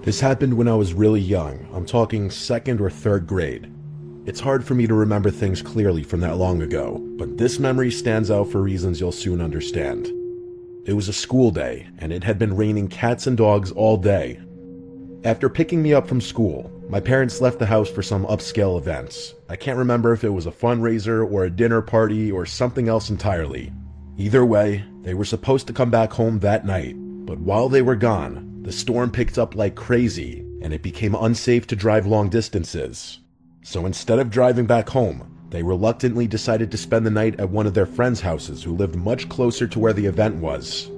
This happened when I was really young. I'm talking second or third grade. It's hard for me to remember things clearly from that long ago, but this memory stands out for reasons you'll soon understand. It was a school day, and it had been raining cats and dogs all day. After picking me up from school, my parents left the house for some upscale events. I can't remember if it was a fundraiser or a dinner party or something else entirely. Either way, they were supposed to come back home that night, but while they were gone, the storm picked up like crazy, and it became unsafe to drive long distances. So instead of driving back home, they reluctantly decided to spend the night at one of their friends' houses who lived much closer to where the event was.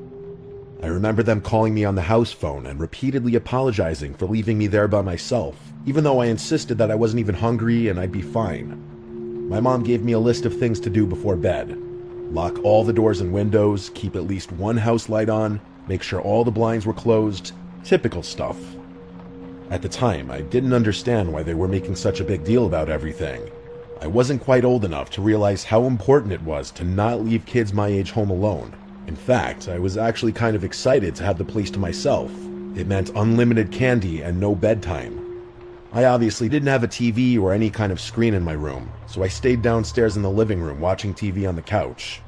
I remember them calling me on the house phone and repeatedly apologizing for leaving me there by myself, even though I insisted that I wasn't even hungry and I'd be fine. My mom gave me a list of things to do before bed. Lock all the doors and windows, keep at least one house light on, make sure all the blinds were closed, typical stuff. At the time, I didn't understand why they were making such a big deal about everything. I wasn't quite old enough to realize how important it was to not leave kids my age home alone. In fact, I was actually kind of excited to have the place to myself. It meant unlimited candy and no bedtime. I obviously didn't have a TV or any kind of screen in my room, so I stayed downstairs in the living room watching TV on the couch.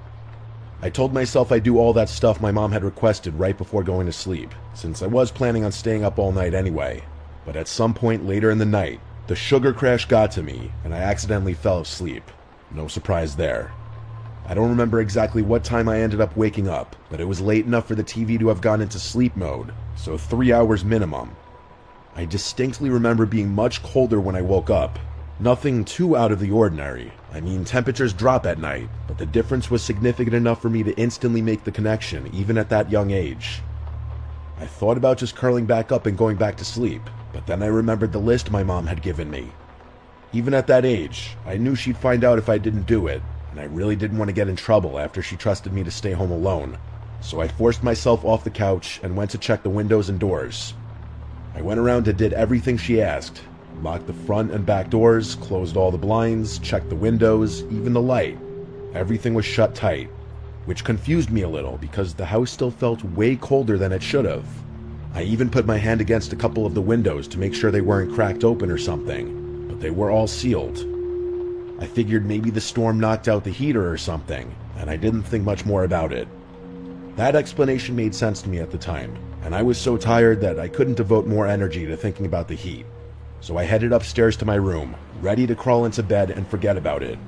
I told myself I'd do all that stuff my mom had requested right before going to sleep, since I was planning on staying up all night anyway. But at some point later in the night, the sugar crash got to me, and I accidentally fell asleep. No surprise there. I don't remember exactly what time I ended up waking up, but it was late enough for the TV to have gone into sleep mode, so 3 hours minimum. I distinctly remember being much colder when I woke up. Nothing too out of the ordinary. I mean, temperatures drop at night, but the difference was significant enough for me to instantly make the connection, even at that young age. I thought about just curling back up and going back to sleep, but then I remembered the list my mom had given me. Even at that age, I knew she'd find out if I didn't do it, and I really didn't want to get in trouble after she trusted me to stay home alone. So I forced myself off the couch and went to check the windows and doors. I went around and did everything she asked. Locked the front and back doors, closed all the blinds, checked the windows, even the light. Everything was shut tight, which confused me a little because the house still felt way colder than it should have. I even put my hand against a couple of the windows to make sure they weren't cracked open or something, but they were all sealed. I figured maybe the storm knocked out the heater or something, and I didn't think much more about it. That explanation made sense to me at the time, and I was so tired that I couldn't devote more energy to thinking about the heat. So I headed upstairs to my room, ready to crawl into bed and forget about it.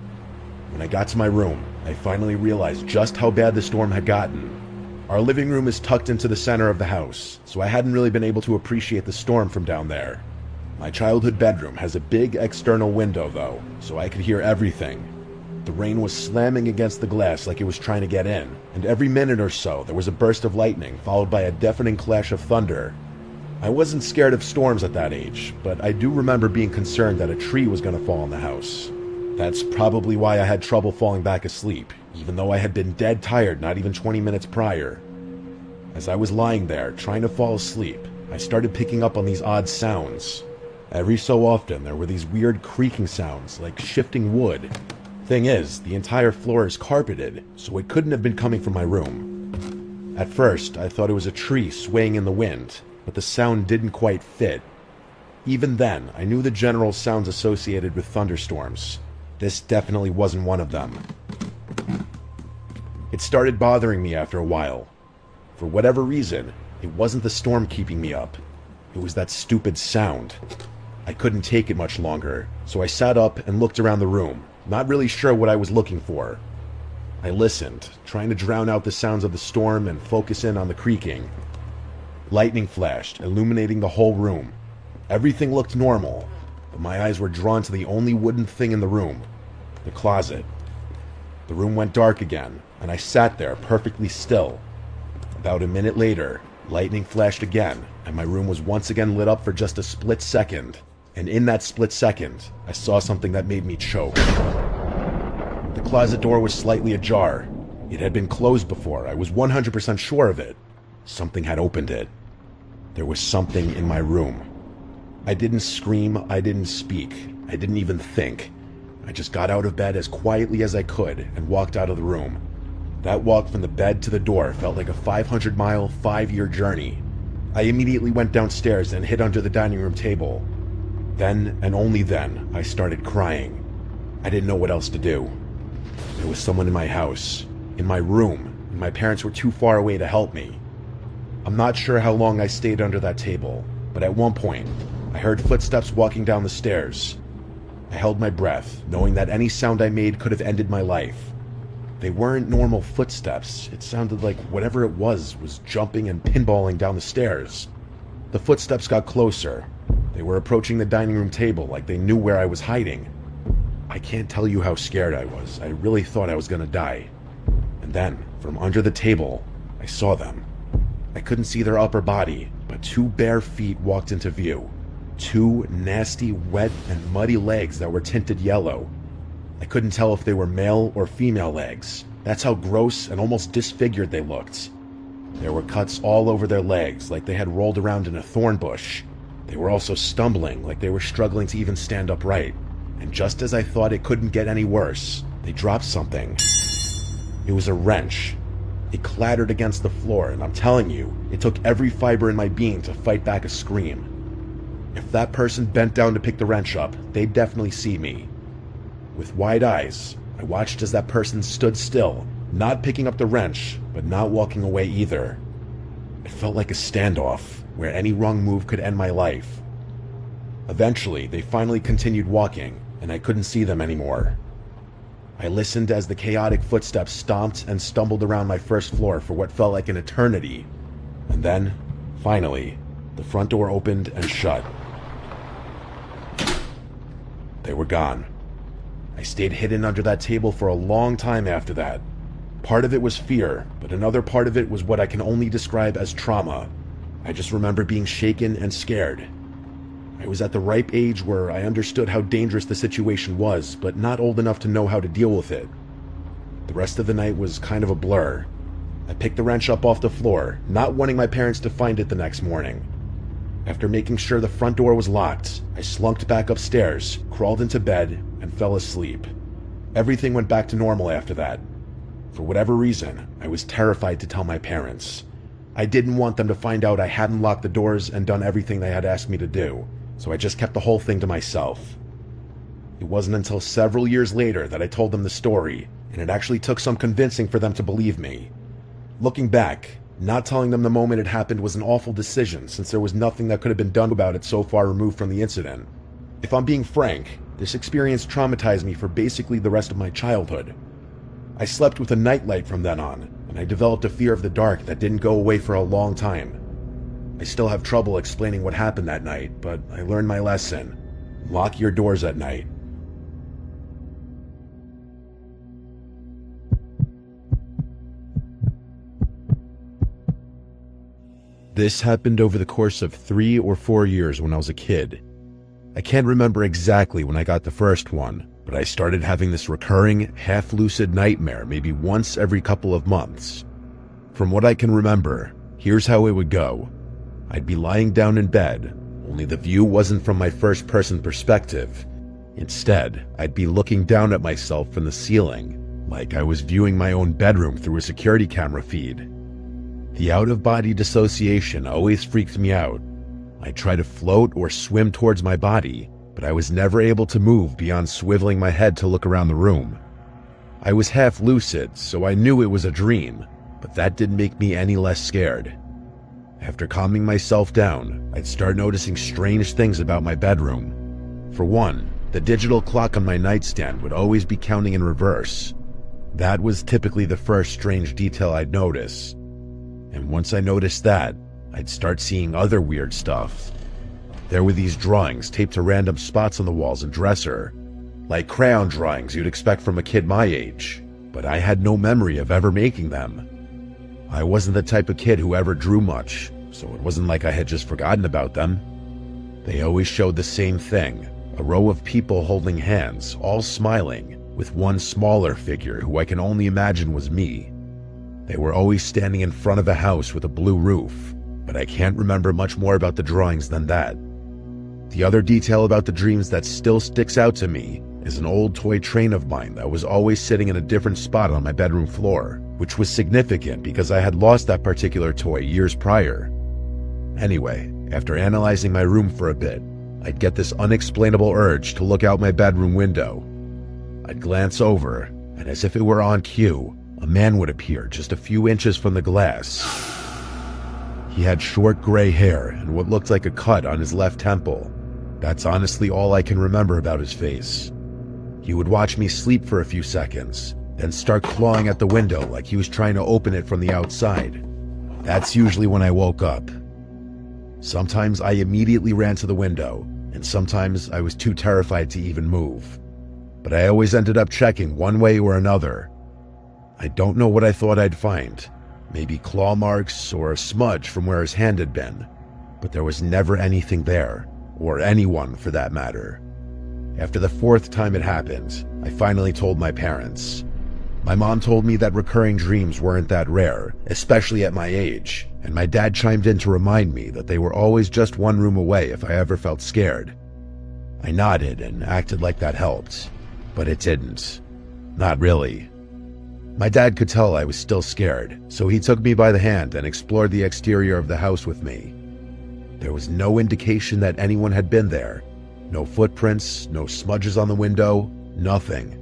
When I got to my room, I finally realized just how bad the storm had gotten. Our living room is tucked into the center of the house, so I hadn't really been able to appreciate the storm from down there. My childhood bedroom has a big external window though, so I could hear everything. The rain was slamming against the glass like it was trying to get in, and every minute or so there was a burst of lightning followed by a deafening clash of thunder. I wasn't scared of storms at that age, but I do remember being concerned that a tree was going to fall on the house. That's probably why I had trouble falling back asleep, even though I had been dead tired not even 20 minutes prior. As I was lying there, trying to fall asleep, I started picking up on these odd sounds. Every so often, there were these weird creaking sounds, like shifting wood. Thing is, the entire floor is carpeted, so it couldn't have been coming from my room. At first, I thought it was a tree swaying in the wind, but the sound didn't quite fit. Even then, I knew the general sounds associated with thunderstorms. This definitely wasn't one of them. It started bothering me after a while. For whatever reason, it wasn't the storm keeping me up. It was that stupid sound. I couldn't take it much longer, so I sat up and looked around the room, not really sure what I was looking for. I listened, trying to drown out the sounds of the storm and focus in on the creaking. Lightning flashed, illuminating the whole room. Everything looked normal, but my eyes were drawn to the only wooden thing in the room, the closet. The room went dark again, and I sat there perfectly still. About a minute later, lightning flashed again, and my room was once again lit up for just a split second. And in that split second, I saw something that made me choke. The closet door was slightly ajar. It had been closed before, I was 100% sure of it. Something had opened it. There was something in my room. I didn't scream, I didn't speak, I didn't even think. I just got out of bed as quietly as I could and walked out of the room. That walk from the bed to the door felt like a 500-mile, 5-year journey. I immediately went downstairs and hid under the dining room table. Then, and only then, I started crying. I didn't know what else to do. There was someone in my house, in my room, and my parents were too far away to help me. I'm not sure how long I stayed under that table, but at one point, I heard footsteps walking down the stairs. I held my breath, knowing that any sound I made could have ended my life. They weren't normal footsteps. It sounded like whatever it was jumping and pinballing down the stairs. The footsteps got closer. They were approaching the dining room table like they knew where I was hiding. I can't tell you how scared I was. I really thought I was gonna die. And then, from under the table, I saw them. I couldn't see their upper body, but two bare feet walked into view. Two nasty, wet, and muddy legs that were tinted yellow. I couldn't tell if they were male or female legs. That's how gross and almost disfigured they looked. There were cuts all over their legs, like they had rolled around in a thorn bush. They were also stumbling, like they were struggling to even stand upright. And just as I thought it couldn't get any worse, they dropped something. It was a wrench. It clattered against the floor, and I'm telling you, it took every fiber in my being to fight back a scream. If that person bent down to pick the wrench up, they'd definitely see me. With wide eyes, I watched as that person stood still, not picking up the wrench, but not walking away either. It felt like a standoff, where any wrong move could end my life. Eventually, they finally continued walking, and I couldn't see them anymore. I listened as the chaotic footsteps stomped and stumbled around my first floor for what felt like an eternity. And then, finally, the front door opened and shut. They were gone. I stayed hidden under that table for a long time after that. Part of it was fear, but another part of it was what I can only describe as trauma. I just remember being shaken and scared. I was at the ripe age where I understood how dangerous the situation was, but not old enough to know how to deal with it. The rest of the night was kind of a blur. I picked the wrench up off the floor, not wanting my parents to find it the next morning. After making sure the front door was locked, I slunked back upstairs, crawled into bed, and fell asleep. Everything went back to normal after that. For whatever reason, I was terrified to tell my parents. I didn't want them to find out I hadn't locked the doors and done everything they had asked me to do, so I just kept the whole thing to myself. It wasn't until several years later that I told them the story, and it actually took some convincing for them to believe me. Looking back, not telling them the moment it happened was an awful decision, since there was nothing that could have been done about it so far removed from the incident. If I'm being frank, this experience traumatized me for basically the rest of my childhood. I slept with a nightlight from then on, and I developed a fear of the dark that didn't go away for a long time. I still have trouble explaining what happened that night, but I learned my lesson. Lock your doors at night. This happened over the course of 3 or 4 years when I was a kid. I can't remember exactly when I got the first one, but I started having this recurring, half-lucid nightmare maybe once every couple of months. From what I can remember, here's how it would go. I'd be lying down in bed, only the view wasn't from my first-person perspective. Instead, I'd be looking down at myself from the ceiling, like I was viewing my own bedroom through a security camera feed. The out-of-body dissociation always freaked me out. I'd try to float or swim towards my body, but I was never able to move beyond swiveling my head to look around the room. I was half lucid, so I knew it was a dream, but that didn't make me any less scared. After calming myself down, I'd start noticing strange things about my bedroom. For one, the digital clock on my nightstand would always be counting in reverse. That was typically the first strange detail I'd notice. And once I noticed that, I'd start seeing other weird stuff. There were these drawings taped to random spots on the walls and dresser, like crayon drawings you'd expect from a kid my age, but I had no memory of ever making them. I wasn't the type of kid who ever drew much, so it wasn't like I had just forgotten about them. They always showed the same thing, a row of people holding hands, all smiling, with one smaller figure who I can only imagine was me. They were always standing in front of a house with a blue roof, but I can't remember much more about the drawings than that. The other detail about the dreams that still sticks out to me is an old toy train of mine that was always sitting in a different spot on my bedroom floor, which was significant because I had lost that particular toy years prior. Anyway, after analyzing my room for a bit, I'd get this unexplainable urge to look out my bedroom window. I'd glance over, and as if it were on cue, a man would appear just a few inches from the glass. He had short gray hair and what looked like a cut on his left temple. That's honestly all I can remember about his face. He would watch me sleep for a few seconds, then start clawing at the window like he was trying to open it from the outside. That's usually when I woke up. Sometimes I immediately ran to the window, and sometimes I was too terrified to even move. But I always ended up checking one way or another. I don't know what I thought I'd find. Maybe claw marks or a smudge from where his hand had been. But there was never anything there, or anyone for that matter. After the fourth time it happened, I finally told my parents. My mom told me that recurring dreams weren't that rare, especially at my age, and my dad chimed in to remind me that they were always just one room away if I ever felt scared. I nodded and acted like that helped, but it didn't. Not really. My dad could tell I was still scared, so he took me by the hand and explored the exterior of the house with me. There was no indication that anyone had been there. No footprints, no smudges on the window, nothing.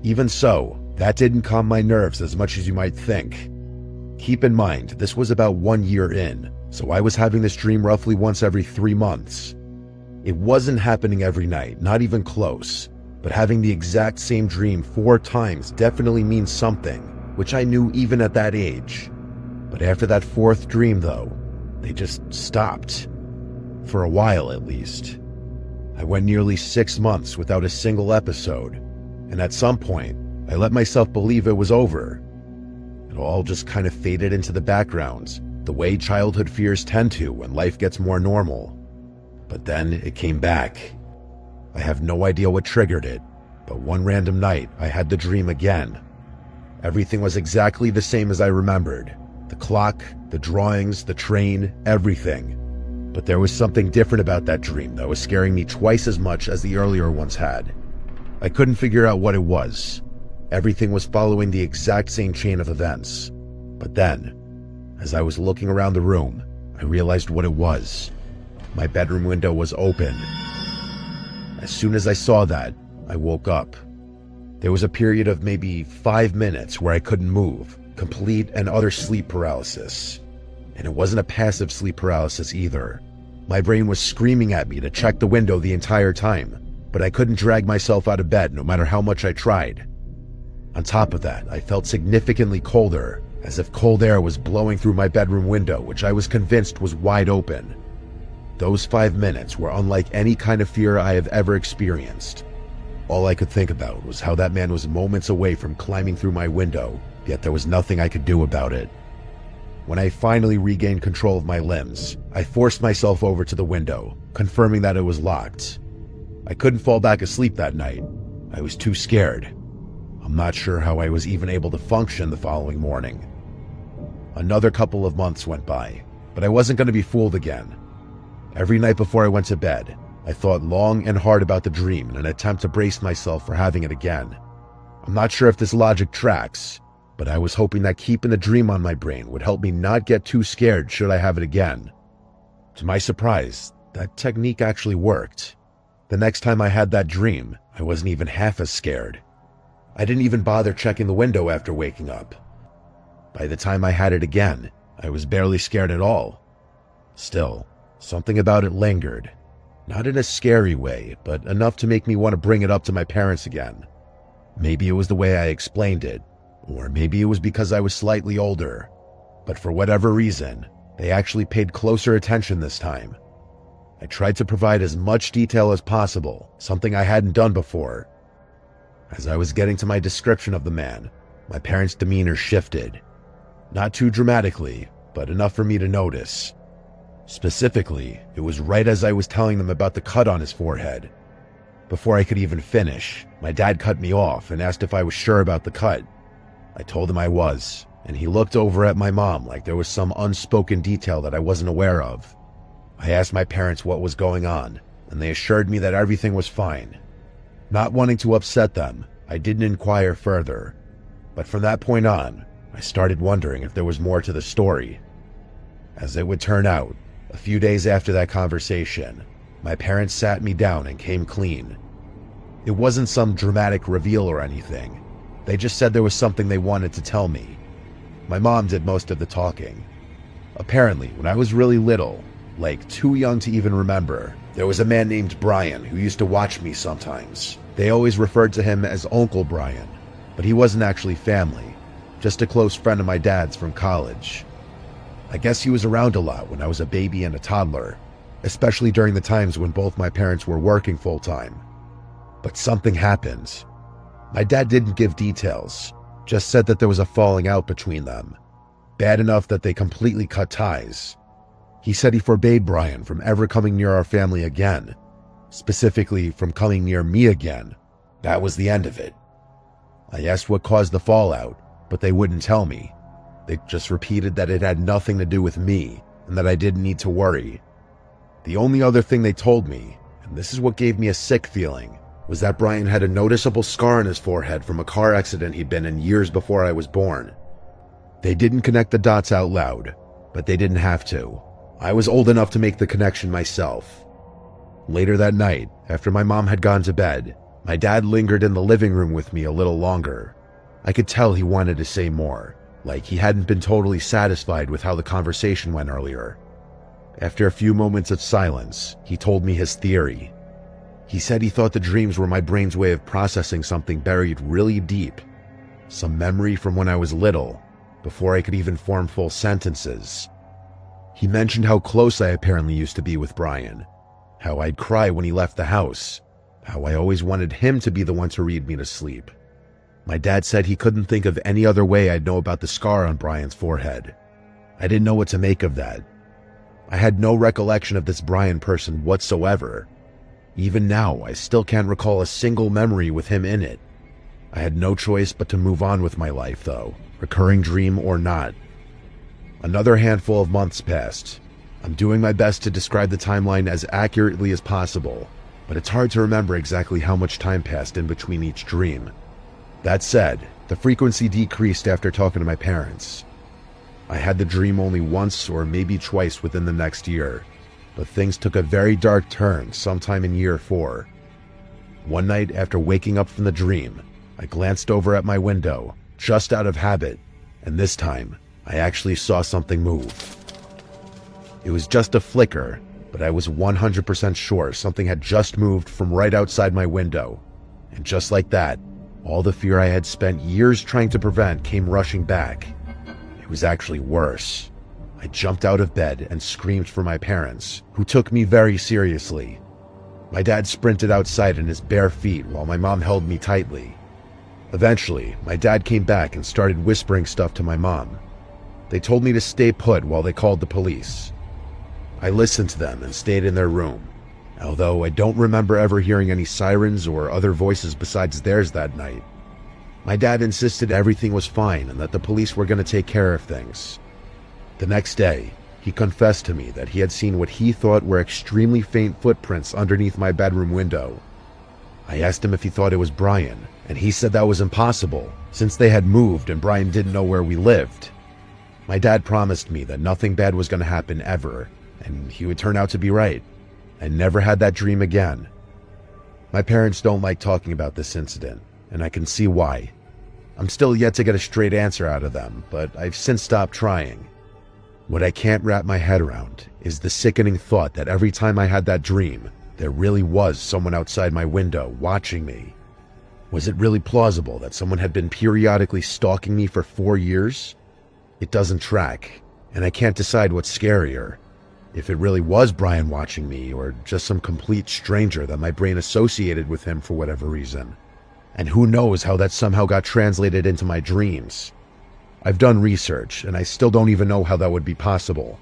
Even so, that didn't calm my nerves as much as you might think. Keep in mind, this was about 1 year in, so I was having this dream roughly once every 3 months. It wasn't happening every night, not even close, but having the exact same dream 4 times definitely means something, which I knew even at that age. But after that 4th dream though, they just stopped. For a while at least. I went nearly 6 months without a single episode, and at some point, I let myself believe it was over. It all just kind of faded into the background, the way childhood fears tend to when life gets more normal. But then it came back. I have no idea what triggered it, but one random night I had the dream again. Everything was exactly the same as I remembered. The clock, the drawings, the train, everything. But there was something different about that dream that was scaring me twice as much as the earlier ones had. I couldn't figure out what it was. Everything was following the exact same chain of events. But then, as I was looking around the room, I realized what it was. My bedroom window was open. As soon as I saw that, I woke up. There was a period of maybe 5 minutes where I couldn't move, complete and utter sleep paralysis. And it wasn't a passive sleep paralysis either. My brain was screaming at me to check the window the entire time, but I couldn't drag myself out of bed no matter how much I tried. On top of that, I felt significantly colder, as if cold air was blowing through my bedroom window, which I was convinced was wide open. Those 5 minutes were unlike any kind of fear I have ever experienced. All I could think about was how that man was moments away from climbing through my window, yet there was nothing I could do about it. When I finally regained control of my limbs, I forced myself over to the window, confirming that it was locked. I couldn't fall back asleep that night. I was too scared. I'm not sure how I was even able to function the following morning. Another couple of months went by, but I wasn't going to be fooled again. Every night before I went to bed, I thought long and hard about the dream in an attempt to brace myself for having it again. I'm not sure if this logic tracks, but I was hoping that keeping the dream on my brain would help me not get too scared should I have it again. To my surprise, that technique actually worked. The next time I had that dream, I wasn't even half as scared. I didn't even bother checking the window after waking up. By the time I had it again, I was barely scared at all. Still, something about it lingered. Not in a scary way, but enough to make me want to bring it up to my parents again. Maybe it was the way I explained it, or maybe it was because I was slightly older. But for whatever reason, they actually paid closer attention this time. I tried to provide as much detail as possible, something I hadn't done before. As I was getting to my description of the man, my parents' demeanor shifted. Not too dramatically, but enough for me to notice. Specifically, it was right as I was telling them about the cut on his forehead. Before I could even finish, my dad cut me off and asked if I was sure about the cut. I told him I was, and he looked over at my mom like there was some unspoken detail that I wasn't aware of. I asked my parents what was going on, and they assured me that everything was fine. Not wanting to upset them, I didn't inquire further. But from that point on, I started wondering if there was more to the story. As it would turn out, A few days after that conversation, my parents sat me down and came clean. It wasn't some dramatic reveal or anything. They just said there was something they wanted to tell me. My mom did most of the talking. Apparently, when I was really little, like too young to even remember, there was a man named Brian who used to watch me sometimes. They always referred to him as Uncle Brian, but he wasn't actually family, just a close friend of my dad's from college. I guess he was around a lot when I was a baby and a toddler, especially during the times when both my parents were working full-time. But something happened. My dad didn't give details, just said that there was a falling out between them, bad enough that they completely cut ties. He said he forbade Brian from ever coming near our family again, specifically from coming near me again. That was the end of it. I asked what caused the fallout, but they wouldn't tell me. They just repeated that it had nothing to do with me and that I didn't need to worry. The only other thing they told me, and this is what gave me a sick feeling, was that Brian had a noticeable scar on his forehead from a car accident he'd been in years before I was born. They didn't connect the dots out loud, but they didn't have to. I was old enough to make the connection myself. Later that night, after my mom had gone to bed, my dad lingered in the living room with me a little longer. I could tell he wanted to say more, like he hadn't been totally satisfied with how the conversation went earlier. After a few moments of silence, he told me his theory. He said he thought the dreams were my brain's way of processing something buried really deep, some memory from when I was little, before I could even form full sentences. He mentioned how close I apparently used to be with Brian, how I'd cry when he left the house, how I always wanted him to be the one to read me to sleep. My dad said he couldn't think of any other way I'd know about the scar on Brian's forehead. I didn't know what to make of that. I had no recollection of this Brian person whatsoever. Even now, I still can't recall a single memory with him in it. I had no choice but to move on with my life, though, recurring dream or not. Another handful of months passed. I'm doing my best to describe the timeline as accurately as possible, but it's hard to remember exactly how much time passed in between each dream. That said, the frequency decreased after talking to my parents. I had the dream only once or maybe twice within the next year, but things took a very dark turn sometime in year 4. One night after waking up from the dream, I glanced over at my window, just out of habit, and this time, I actually saw something move. It was just a flicker, but I was 100% sure something had just moved from right outside my window, and just like that, all the fear I had spent years trying to prevent came rushing back. It was actually worse. I jumped out of bed and screamed for my parents, who took me very seriously. My dad sprinted outside in his bare feet while my mom held me tightly. Eventually, my dad came back and started whispering stuff to my mom. They told me to stay put while they called the police. I listened to them and stayed in their room, although I don't remember ever hearing any sirens or other voices besides theirs that night. My dad insisted everything was fine and that the police were going to take care of things. The next day, he confessed to me that he had seen what he thought were extremely faint footprints underneath my bedroom window. I asked him if he thought it was Brian, and he said that was impossible, since they had moved and Brian didn't know where we lived. My dad promised me that nothing bad was going to happen ever, and he would turn out to be right. I never had that dream again. My parents don't like talking about this incident, and I can see why. I'm still yet to get a straight answer out of them, but I've since stopped trying. What I can't wrap my head around is the sickening thought that every time I had that dream, there really was someone outside my window watching me. Was it really plausible that someone had been periodically stalking me for 4 years? It doesn't track, and I can't decide what's scarier. If it really was Brian watching me, or just some complete stranger that my brain associated with him for whatever reason. And who knows how that somehow got translated into my dreams. I've done research, and I still don't even know how that would be possible.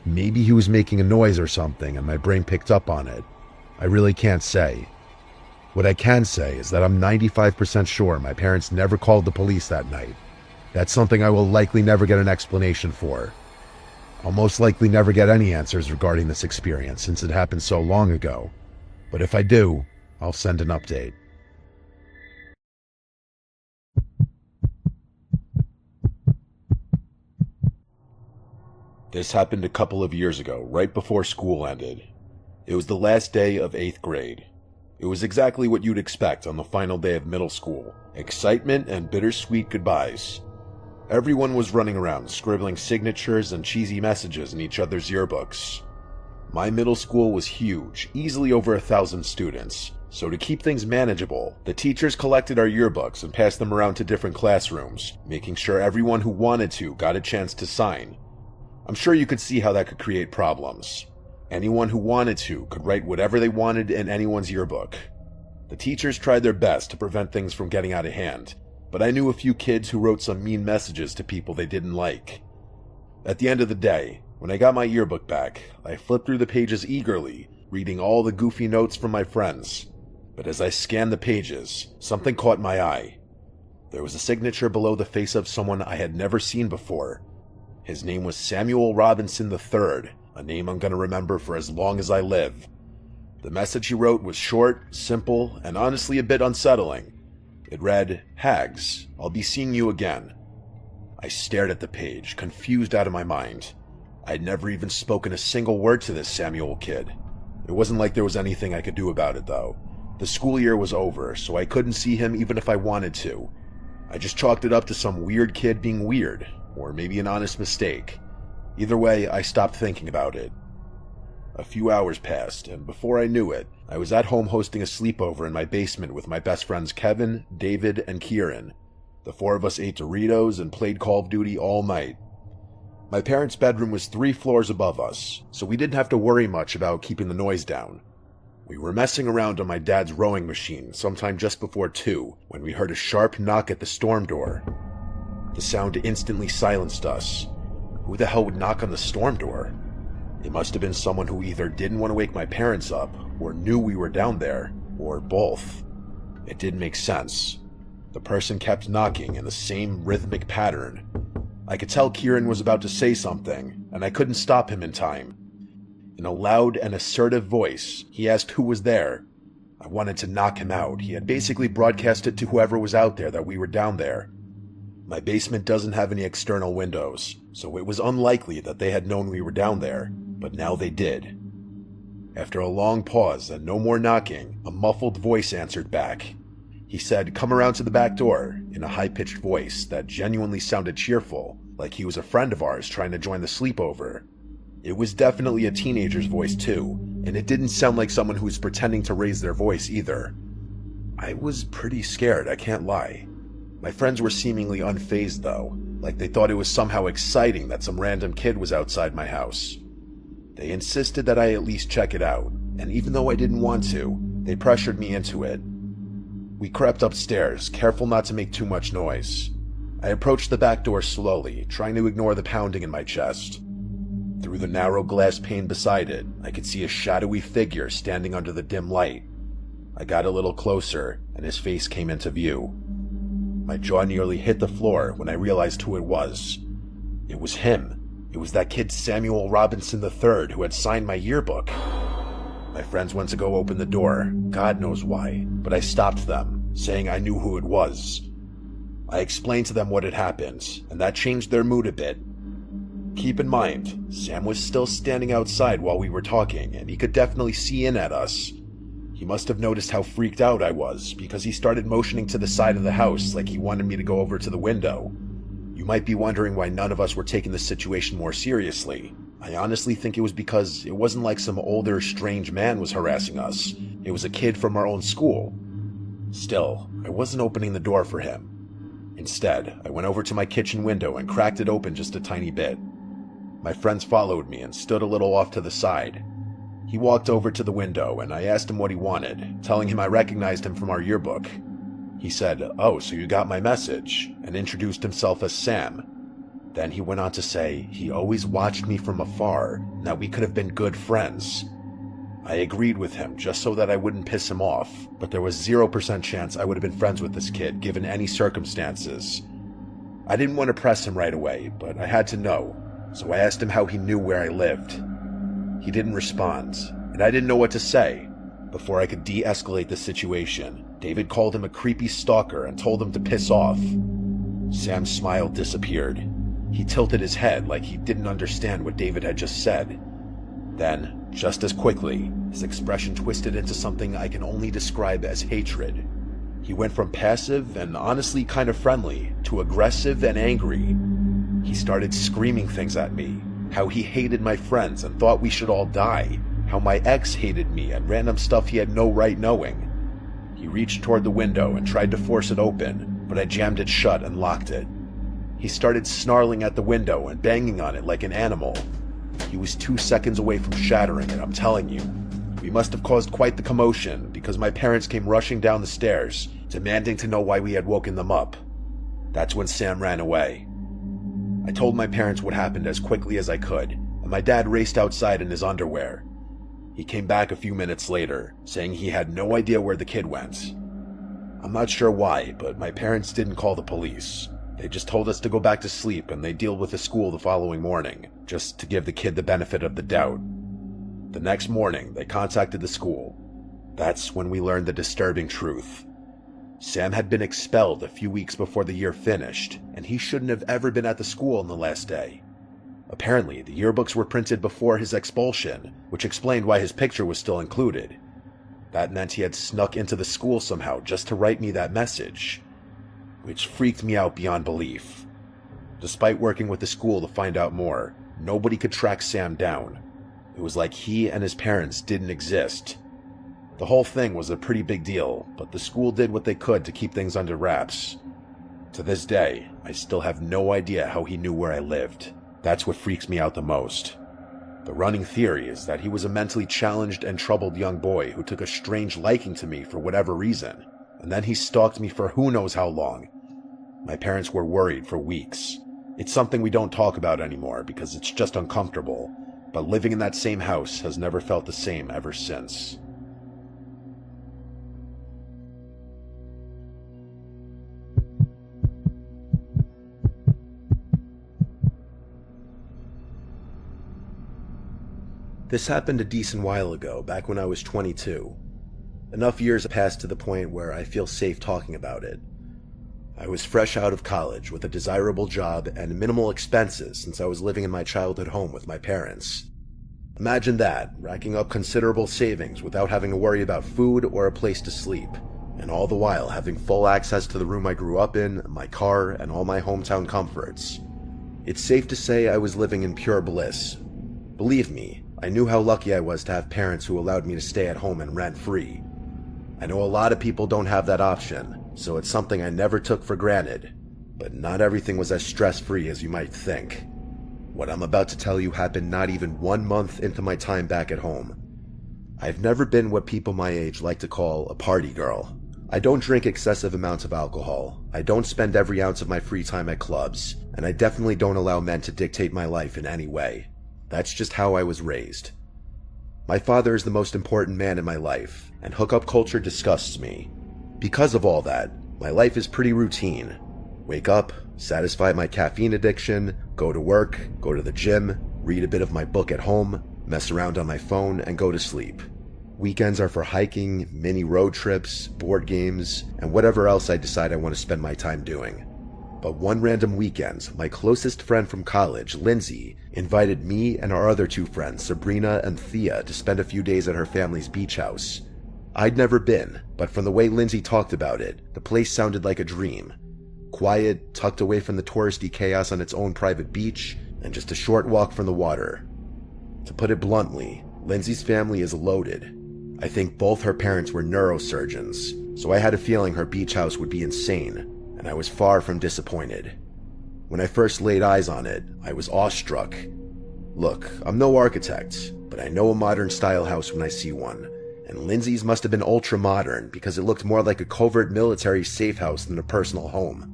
Maybe he was making a noise or something, and my brain picked up on it. I really can't say. What I can say is that I'm 95% sure my parents never called the police that night. That's something I will likely never get an explanation for. I'll most likely never get any answers regarding this experience since it happened so long ago. But if I do, I'll send an update. This happened a couple of years ago, right before school ended. It was the last day of 8th grade. It was exactly what you'd expect on the final day of middle school. Excitement and bittersweet goodbyes. Everyone was running around, scribbling signatures and cheesy messages in each other's yearbooks. My middle school was huge, easily over 1,000 students, so to keep things manageable, the teachers collected our yearbooks and passed them around to different classrooms, making sure everyone who wanted to got a chance to sign. I'm sure you could see how that could create problems. Anyone who wanted to could write whatever they wanted in anyone's yearbook. The teachers tried their best to prevent things from getting out of hand, but I knew a few kids who wrote some mean messages to people they didn't like. At the end of the day, when I got my yearbook back, I flipped through the pages eagerly, reading all the goofy notes from my friends. But as I scanned the pages, something caught my eye. There was a signature below the face of someone I had never seen before. His name was Samuel Robinson III, a name I'm going to remember for as long as I live. The message he wrote was short, simple, and honestly a bit unsettling. It read, "Hags, I'll be seeing you again." I stared at the page, confused out of my mind. I'd never even spoken a single word to this Samuel kid. It wasn't like there was anything I could do about it, though. The school year was over, so I couldn't see him even if I wanted to. I just chalked it up to some weird kid being weird, or maybe an honest mistake. Either way, I stopped thinking about it. A few hours passed, and before I knew it, I was at home hosting a sleepover in my basement with my best friends Kevin, David, and Kieran. The four of us ate Doritos and played Call of Duty all night. My parents' bedroom was 3 floors above us, so we didn't have to worry much about keeping the noise down. We were messing around on my dad's rowing machine sometime just before 2 when we heard a sharp knock at the storm door. The sound instantly silenced us. Who the hell would knock on the storm door? It must have been someone who either didn't want to wake my parents up, or knew we were down there, or both. It didn't make sense. The person kept knocking in the same rhythmic pattern. I could tell Kieran was about to say something, and I couldn't stop him in time. In a loud and assertive voice, he asked who was there. I wanted to knock him out. He had basically broadcasted to whoever was out there that we were down there. My basement doesn't have any external windows, so it was unlikely that they had known we were down there, but now they did. After a long pause and no more knocking, a muffled voice answered back. He said, "Come around to the back door," in a high-pitched voice that genuinely sounded cheerful, like he was a friend of ours trying to join the sleepover. It was definitely a teenager's voice too, and it didn't sound like someone who was pretending to raise their voice either. I was pretty scared, I can't lie. My friends were seemingly unfazed though, like they thought it was somehow exciting that some random kid was outside my house. They insisted that I at least check it out, and even though I didn't want to, they pressured me into it. We crept upstairs, careful not to make too much noise. I approached the back door slowly, trying to ignore the pounding in my chest. Through the narrow glass pane beside it, I could see a shadowy figure standing under the dim light. I got a little closer, and his face came into view. My jaw nearly hit the floor when I realized who it was. It was him. It was that kid Samuel Robinson III who had signed my yearbook. My friends went to go open the door, God knows why, but I stopped them, saying I knew who it was. I explained to them what had happened, and that changed their mood a bit. Keep in mind, Sam was still standing outside while we were talking, and he could definitely see in at us. He must have noticed how freaked out I was, because he started motioning to the side of the house like he wanted me to go over to the window. You might be wondering why none of us were taking the situation more seriously. I honestly think it was because it wasn't like some older, strange man was harassing us. It was a kid from our own school. Still, I wasn't opening the door for him. Instead, I went over to my kitchen window and cracked it open just a tiny bit. My friends followed me and stood a little off to the side. He walked over to the window and I asked him what he wanted, telling him I recognized him from our yearbook. He said, "Oh, so you got my message," and introduced himself as Sam. Then he went on to say he always watched me from afar and that we could have been good friends. I agreed with him just so that I wouldn't piss him off, but there was 0% chance I would have been friends with this kid given any circumstances. I didn't want to press him right away, but I had to know, so I asked him how he knew where I lived. He didn't respond, and I didn't know what to say. Before I could de-escalate the situation, David called him a creepy stalker and told him to piss off. Sam's smile disappeared. He tilted his head like he didn't understand what David had just said. Then, just as quickly, his expression twisted into something I can only describe as hatred. He went from passive and honestly kind of friendly to aggressive and angry. He started screaming things at me, how he hated my friends and thought we should all die, how my ex hated me and random stuff he had no right knowing. He reached toward the window and tried to force it open, but I jammed it shut and locked it. He started snarling at the window and banging on it like an animal. He was 2 seconds away from shattering it, I'm telling you. We must have caused quite the commotion because my parents came rushing down the stairs, demanding to know why we had woken them up. That's when Sam ran away. I told my parents what happened as quickly as I could, and my dad raced outside in his underwear. He came back a few minutes later, saying he had no idea where the kid went. I'm not sure why, but my parents didn't call the police. They just told us to go back to sleep and they'd deal with the school the following morning, just to give the kid the benefit of the doubt. The next morning, they contacted the school. That's when we learned the disturbing truth. Sam had been expelled a few weeks before the year finished, and he shouldn't have ever been at the school on the last day. Apparently, the yearbooks were printed before his expulsion, which explained why his picture was still included. That meant he had snuck into the school somehow just to write me that message, which freaked me out beyond belief. Despite working with the school to find out more, nobody could track Sam down. It was like he and his parents didn't exist. The whole thing was a pretty big deal, but the school did what they could to keep things under wraps. To this day, I still have no idea how he knew where I lived. That's what freaks me out the most. The running theory is that he was a mentally challenged and troubled young boy who took a strange liking to me for whatever reason, and then he stalked me for who knows how long. My parents were worried for weeks. It's something we don't talk about anymore because it's just uncomfortable, but living in that same house has never felt the same ever since. This happened a decent while ago, back when I was 22. Enough years passed to the point where I feel safe talking about it. I was fresh out of college with a desirable job and minimal expenses since I was living in my childhood home with my parents. Imagine that, racking up considerable savings without having to worry about food or a place to sleep, and all the while having full access to the room I grew up in, my car, and all my hometown comforts. It's safe to say I was living in pure bliss. Believe me, I knew how lucky I was to have parents who allowed me to stay at home and rent-free. I know a lot of people don't have that option, so it's something I never took for granted, but not everything was as stress-free as you might think. What I'm about to tell you happened not even 1 month into my time back at home. I've never been what people my age like to call a party girl. I don't drink excessive amounts of alcohol, I don't spend every ounce of my free time at clubs, and I definitely don't allow men to dictate my life in any way. That's just how I was raised. My father is the most important man in my life, and hookup culture disgusts me. Because of all that, my life is pretty routine. Wake up, satisfy my caffeine addiction, go to work, go to the gym, read a bit of my book at home, mess around on my phone, and go to sleep. Weekends are for hiking, mini road trips, board games, and whatever else I decide I want to spend my time doing. But one random weekend, my closest friend from college, Lindsay, invited me and our other 2 friends, Sabrina and Thea, to spend a few days at her family's beach house. I'd never been, but from the way Lindsay talked about it, the place sounded like a dream. Quiet, tucked away from the touristy chaos on its own private beach, and just a short walk from the water. To put it bluntly, Lindsay's family is loaded. I think both her parents were neurosurgeons, so I had a feeling her beach house would be insane, and I was far from disappointed. When I first laid eyes on it, I was awestruck. Look, I'm no architect, but I know a modern-style house when I see one, and Lindsay's must have been ultra-modern because it looked more like a covert military safe house than a personal home.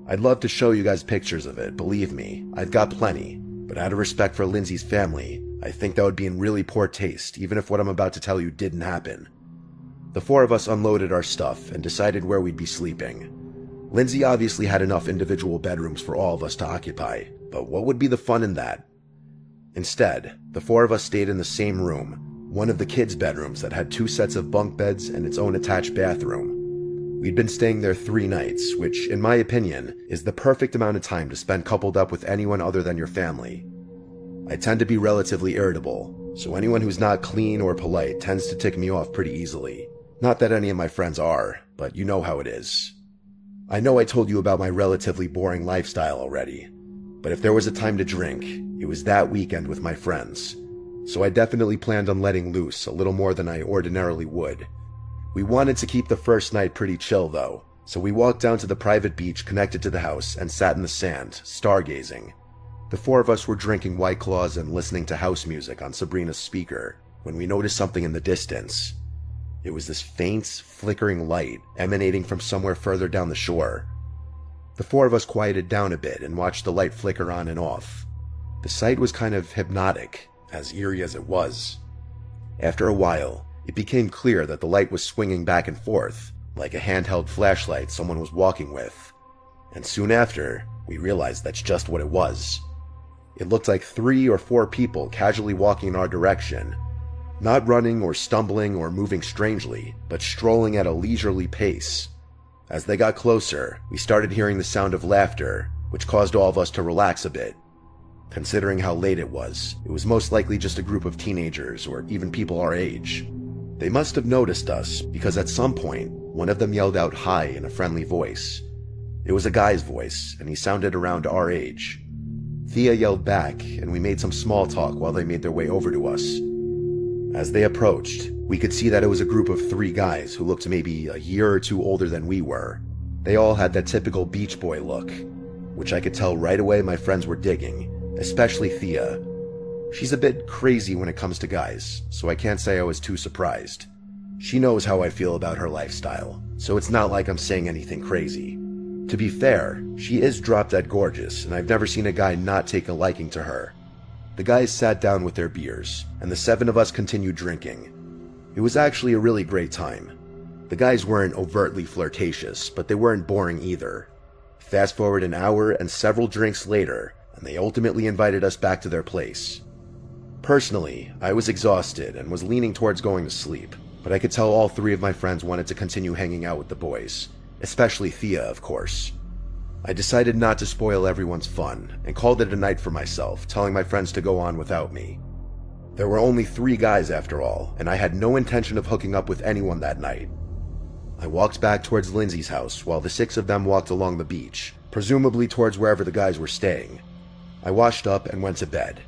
I'd love to show you guys pictures of it, believe me, I've got plenty, but out of respect for Lindsay's family, I think that would be in really poor taste, even if what I'm about to tell you didn't happen. The 4 of us unloaded our stuff and decided where we'd be sleeping. Lindsay obviously had enough individual bedrooms for all of us to occupy, but what would be the fun in that? Instead, the 4 of us stayed in the same room, one of the kids' bedrooms that had 2 sets of bunk beds and its own attached bathroom. We'd been staying there 3 nights, which, in my opinion, is the perfect amount of time to spend coupled up with anyone other than your family. I tend to be relatively irritable, so anyone who's not clean or polite tends to tick me off pretty easily. Not that any of my friends are, but you know how it is. I know I told you about my relatively boring lifestyle already, but if there was a time to drink, it was that weekend with my friends. So I definitely planned on letting loose a little more than I ordinarily would. We wanted to keep the first night pretty chill though, so we walked down to the private beach connected to the house and sat in the sand, stargazing. The 4 of us were drinking White Claws and listening to house music on Sabrina's speaker when we noticed something in the distance. It was this faint, flickering light emanating from somewhere further down the shore. The 4 of us quieted down a bit and watched the light flicker on and off. The sight was kind of hypnotic, as eerie as it was. After a while, it became clear that the light was swinging back and forth, like a handheld flashlight someone was walking with. And soon after, we realized that's just what it was. It looked like 3 or 4 people casually walking in our direction, not running or stumbling or moving strangely, but strolling at a leisurely pace. As they got closer, we started hearing the sound of laughter, which caused all of us to relax a bit. Considering how late it was most likely just a group of teenagers or even people our age. They must have noticed us because at some point, one of them yelled out hi in a friendly voice. It was a guy's voice, and he sounded around our age. Thea yelled back, and we made some small talk while they made their way over to us. As they approached, we could see that it was a group of 3 guys who looked maybe a year or 2 older than we were. They all had that typical beach boy look, which I could tell right away my friends were digging, especially Thea. She's a bit crazy when it comes to guys, so I can't say I was too surprised. She knows how I feel about her lifestyle, so it's not like I'm saying anything crazy. To be fair, she is drop-dead gorgeous, and I've never seen a guy not take a liking to her. The guys sat down with their beers, and the 7 of us continued drinking. It was actually a really great time. The guys weren't overtly flirtatious, but they weren't boring either. Fast forward an hour and several drinks later, and they ultimately invited us back to their place. Personally, I was exhausted and was leaning towards going to sleep, but I could tell all 3 of my friends wanted to continue hanging out with the boys, especially Thea, of course. I decided not to spoil everyone's fun and called it a night for myself, telling my friends to go on without me. There were only 3 guys after all, and I had no intention of hooking up with anyone that night. I walked back towards Lindsay's house while the 6 of them walked along the beach, presumably towards wherever the guys were staying. I washed up and went to bed.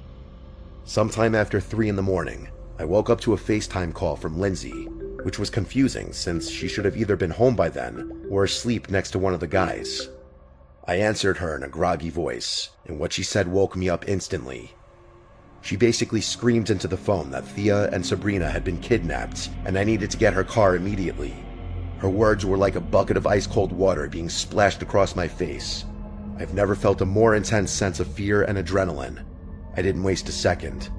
Sometime after 3 in the morning, I woke up to a FaceTime call from Lindsay, which was confusing since she should have either been home by then or asleep next to one of the guys. I answered her in a groggy voice, and what she said woke me up instantly. She basically screamed into the phone that Thea and Sabrina had been kidnapped and I needed to get her car immediately. Her words were like a bucket of ice-cold water being splashed across my face. I've never felt a more intense sense of fear and adrenaline. I didn't waste a second.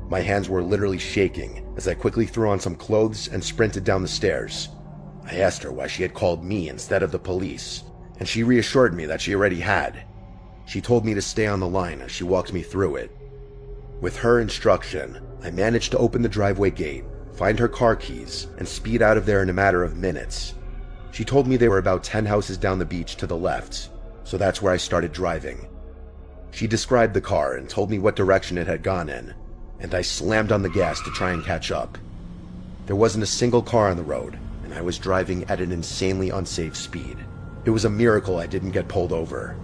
My hands were literally shaking as I quickly threw on some clothes and sprinted down the stairs. I asked her why she had called me instead of the police, and she reassured me that she already had. She told me to stay on the line as she walked me through it. With her instruction, I managed to open the driveway gate, find her car keys, and speed out of there in a matter of minutes. She told me they were about 10 houses down the beach to the left, so that's where I started driving. She described the car and told me what direction it had gone in, and I slammed on the gas to try and catch up. There wasn't a single car on the road, and I was driving at an insanely unsafe speed. It was a miracle I didn't get pulled over.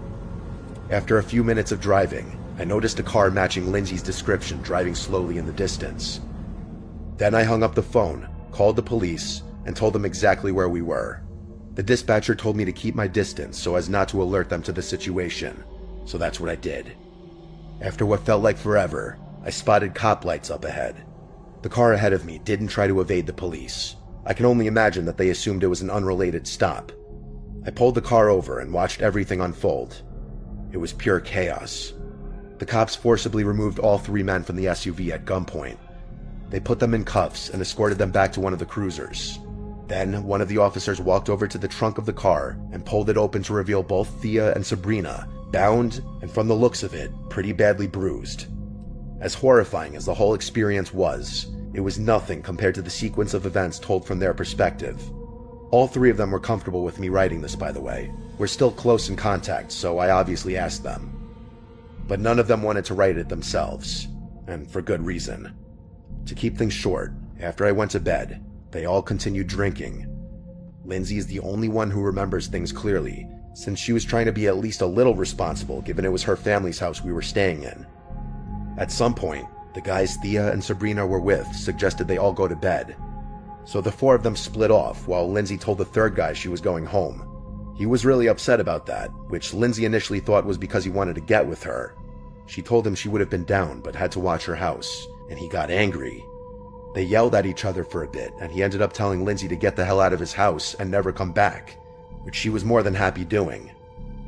After a few minutes of driving, I noticed a car matching Lindsay's description driving slowly in the distance. Then I hung up the phone, called the police, and told them exactly where we were. The dispatcher told me to keep my distance so as not to alert them to the situation, so that's what I did. After what felt like forever, I spotted cop lights up ahead. The car ahead of me didn't try to evade the police. I can only imagine that they assumed it was an unrelated stop. I pulled the car over and watched everything unfold. It was pure chaos. The cops forcibly removed all 3 men from the SUV at gunpoint. They put them in cuffs and escorted them back to one of the cruisers. Then, one of the officers walked over to the trunk of the car and pulled it open to reveal both Thea and Sabrina, bound, and from the looks of it, pretty badly bruised. As horrifying as the whole experience was, it was nothing compared to the sequence of events told from their perspective. All three of them were comfortable with me writing this, by the way. We're still close in contact, so I obviously asked them. But none of them wanted to write it themselves, and for good reason. To keep things short, after I went to bed, they all continued drinking. Lindsay is the only one who remembers things clearly, since she was trying to be at least a little responsible given it was her family's house we were staying in. At some point, the guys Thea and Sabrina were with suggested they all go to bed. So the four of them split off while Lindsay told the third guy she was going home. He was really upset about that, which Lindsay initially thought was because he wanted to get with her. She told him she would have been down but had to watch her house, and he got angry. They yelled at each other for a bit, and he ended up telling Lindsay to get the hell out of his house and never come back, which she was more than happy doing.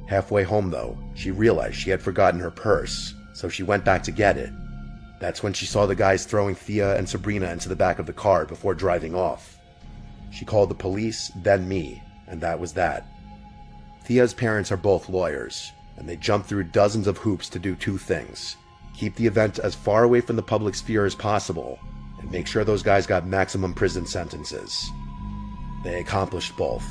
Halfway home though, she realized she had forgotten her purse, so she went back to get it. That's when she saw the guys throwing Thea and Sabrina into the back of the car before driving off. She called the police, then me, and that was that. Thea's parents are both lawyers, and they jumped through dozens of hoops to do two things: keep the event as far away from the public sphere as possible, and make sure those guys got maximum prison sentences. They accomplished both.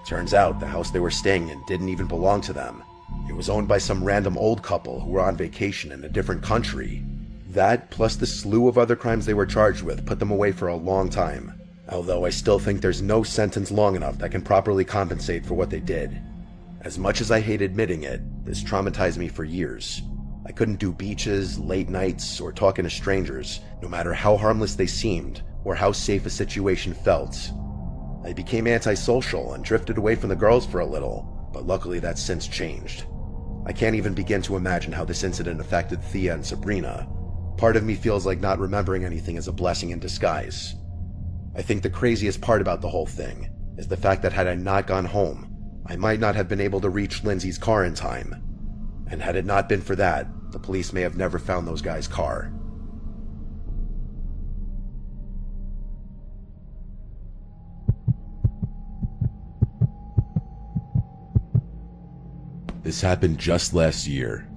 Turns out the house they were staying in didn't even belong to them. It was owned by some random old couple who were on vacation in a different country. That, plus the slew of other crimes they were charged with, put them away for a long time. Although I still think there's no sentence long enough that can properly compensate for what they did. As much as I hate admitting it, this traumatized me for years. I couldn't do beaches, late nights, or talking to strangers, no matter how harmless they seemed, or how safe a situation felt. I became antisocial and drifted away from the girls for a little, but luckily that's since changed. I can't even begin to imagine how this incident affected Thea and Sabrina. Part of me feels like not remembering anything is a blessing in disguise. I think the craziest part about the whole thing is the fact that had I not gone home, I might not have been able to reach Lindsay's car in time. And had it not been for that, the police may have never found those guys' car. This happened just last year.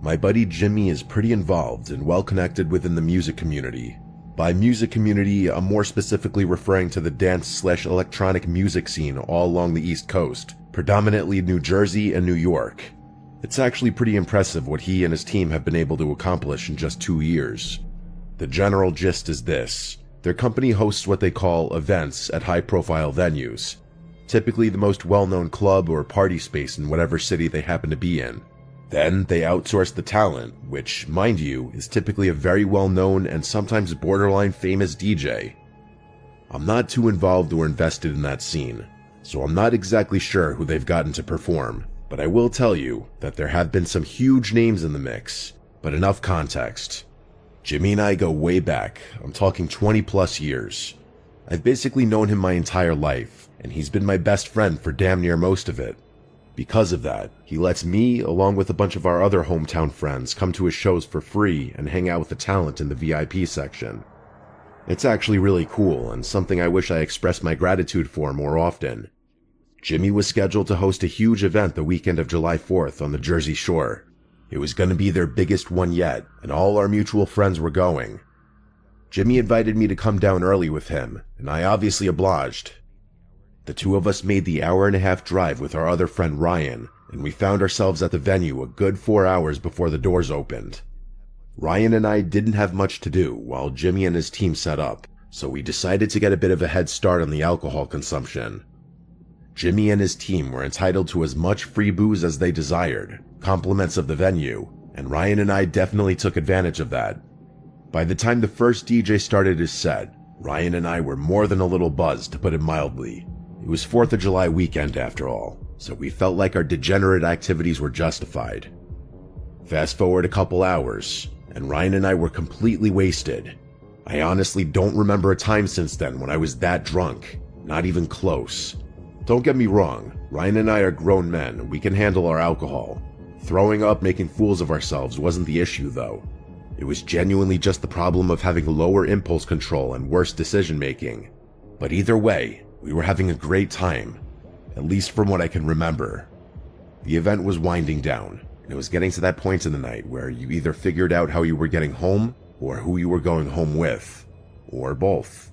My buddy Jimmy is pretty involved and well connected within the music community. By music community, I'm more specifically referring to the dance/electronic music scene all along the East Coast, predominantly New Jersey and New York. It's actually pretty impressive what he and his team have been able to accomplish in just 2 years. The general gist is this: their company hosts what they call events at high-profile venues, typically the most well-known club or party space in whatever city they happen to be in. Then they outsource the talent, which, mind you, is typically a very well-known and sometimes borderline famous DJ. I'm not too involved or invested in that scene, so I'm not exactly sure who they've gotten to perform, but I will tell you that there have been some huge names in the mix. But enough context. Jimmy and I go way back. I'm talking 20 plus years. I've basically known him my entire life, and he's been my best friend for damn near most of it. Because of that, he lets me, along with a bunch of our other hometown friends, come to his shows for free and hang out with the talent in the VIP section. It's actually really cool, and something I wish I expressed my gratitude for more often. Jimmy was scheduled to host a huge event the weekend of July 4th on the Jersey Shore. It was going to be their biggest one yet, and all our mutual friends were going. Jimmy invited me to come down early with him, and I obviously obliged. The two of us made the hour-and-a-half drive with our other friend Ryan, and we found ourselves at the venue a good 4 hours before the doors opened. Ryan and I didn't have much to do while Jimmy and his team set up, so we decided to get a bit of a head start on the alcohol consumption. Jimmy and his team were entitled to as much free booze as they desired, compliments of the venue, and Ryan and I definitely took advantage of that. By the time the first DJ started his set, Ryan and I were more than a little buzzed, to put it mildly. It was 4th of July weekend after all, so we felt like our degenerate activities were justified. Fast forward a couple hours, and Ryan and I were completely wasted. I honestly don't remember a time since then when I was that drunk, not even close. Don't get me wrong, Ryan and I are grown men and we can handle our alcohol. Throwing up, making fools of ourselves wasn't the issue though. It was genuinely just the problem of having lower impulse control and worse decision making. But either way, we were having a great time, at least from what I can remember. The event was winding down, and it was getting to that point in the night where you either figured out how you were getting home or who you were going home with, or both.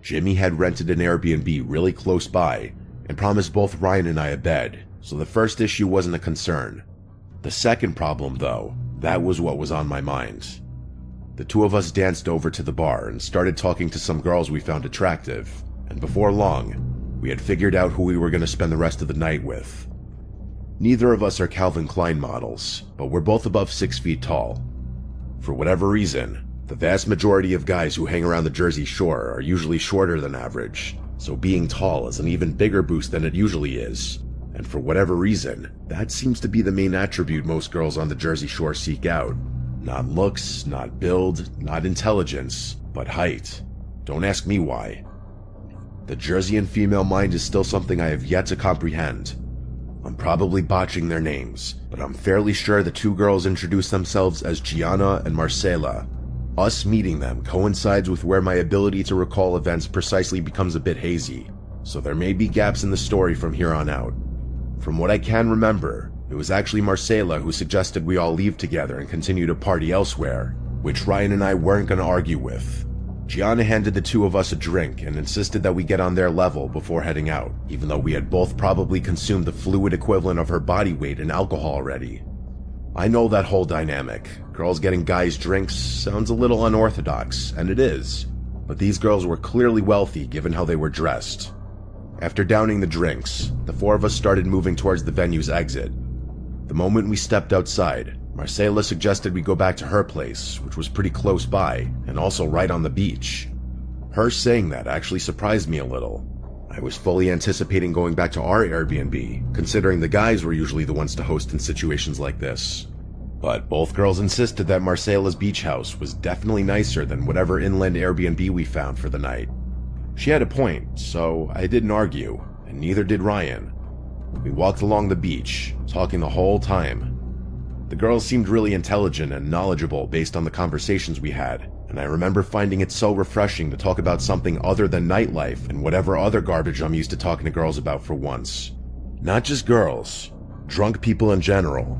Jimmy had rented an Airbnb really close by and promised both Ryan and I a bed, so the first issue wasn't a concern. The second problem, though, that was what was on my mind. The two of us danced over to the bar and started talking to some girls we found attractive, and before long, we had figured out who we were going to spend the rest of the night with. Neither of us are Calvin Klein models, but we're both above 6 feet tall. For whatever reason, the vast majority of guys who hang around the Jersey Shore are usually shorter than average, so being tall is an even bigger boost than it usually is. And for whatever reason, that seems to be the main attribute most girls on the Jersey Shore seek out. Not looks, not build, not intelligence, but height. Don't ask me why. The Jerseyan female mind is still something I have yet to comprehend. I'm probably botching their names, but I'm fairly sure the two girls introduced themselves as Gianna and Marcela. Us meeting them coincides with where my ability to recall events precisely becomes a bit hazy, so there may be gaps in the story from here on out. From what I can remember, it was actually Marcela who suggested we all leave together and continue to party elsewhere, which Ryan and I weren't going to argue with. Gianna handed the two of us a drink and insisted that we get on their level before heading out, even though we had both probably consumed the fluid equivalent of her body weight in alcohol already. I know that whole dynamic. Girls getting guys drinks sounds a little unorthodox, and it is, but these girls were clearly wealthy given how they were dressed. After downing the drinks, the four of us started moving towards the venue's exit. The moment we stepped outside, Marcela suggested we go back to her place, which was pretty close by, and also right on the beach. Her saying that actually surprised me a little. I was fully anticipating going back to our Airbnb, considering the guys were usually the ones to host in situations like this. But both girls insisted that Marcela's beach house was definitely nicer than whatever inland Airbnb we found for the night. She had a point, so I didn't argue, and neither did Ryan. We walked along the beach, talking the whole time. The girls seemed really intelligent and knowledgeable based on the conversations we had, and I remember finding it so refreshing to talk about something other than nightlife and whatever other garbage I'm used to talking to girls about for once. Not just girls, drunk people in general.